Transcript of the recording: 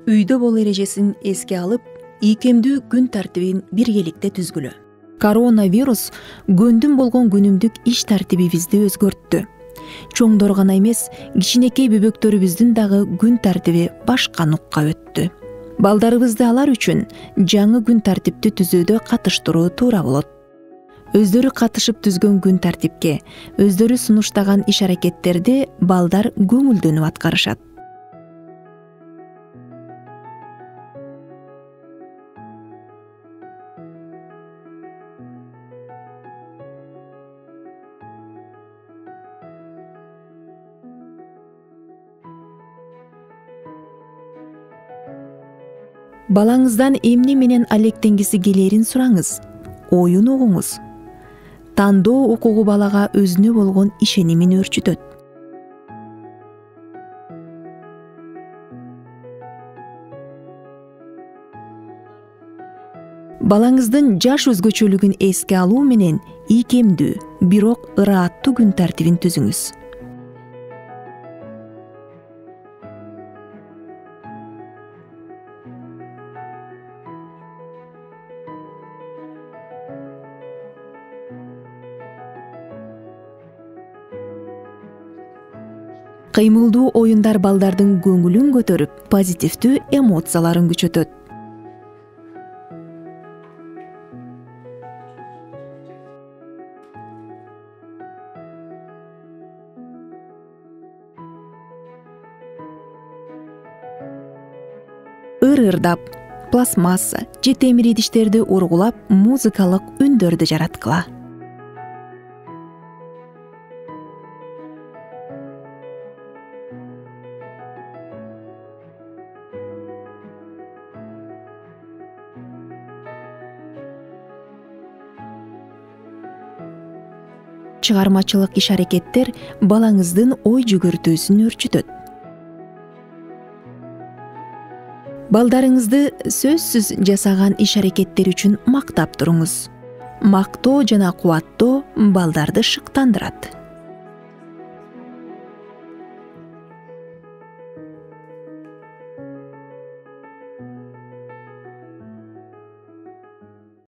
Үйдө бол эрежесин эске алып, ийкемдүү күн тартибин биргеликте түзгүлө. Коронавирус көндүм болгон күнүмдүк иш тартибибизди өзгөрттү. Чоңдор гана эмес, кичинекей бөбөктөрүбүздүн дагы күн тартиби башка нукка өттү. Балдарыбызды алар үчүн жаңы күн тартипти түзүүдө катыштыруу туура болот. Өздөрү катышып түзгөн күн тартипке, өздөрү сунуштаган иш-аракеттерди балдар көңүлдөнүп аткарышат. Балаңыздан эмне менен алектенгиси келерин сураңыз, оюн угуңуз. Тандоо укугу балага өзүнө болгон ишенимин өөрчүтөт. Балаңыздын жаш өзгөчөлүгүн эске алуу менен ийкемдүү, бирок ырааттуу күн тартибин түзүңүз. Кыймылдуу оюндар балдардын көңүлүн көтөрүп, позитивдүү эмоцияларын күчөтөт. Ыр-ырдап, пластмасса же темир идиштерди ургулап, музыкалык үндөрдү жараткыла. Чыгармачылык иш-аракеттер балаңыздын ой жүгүртүүсүн өөрчүтөт. Балдарыңызды сөзсүз жасаган иш-аракеттер үчүн мактап туруңуз. Мактоо жана кубаттоо балдарды шыктандырат.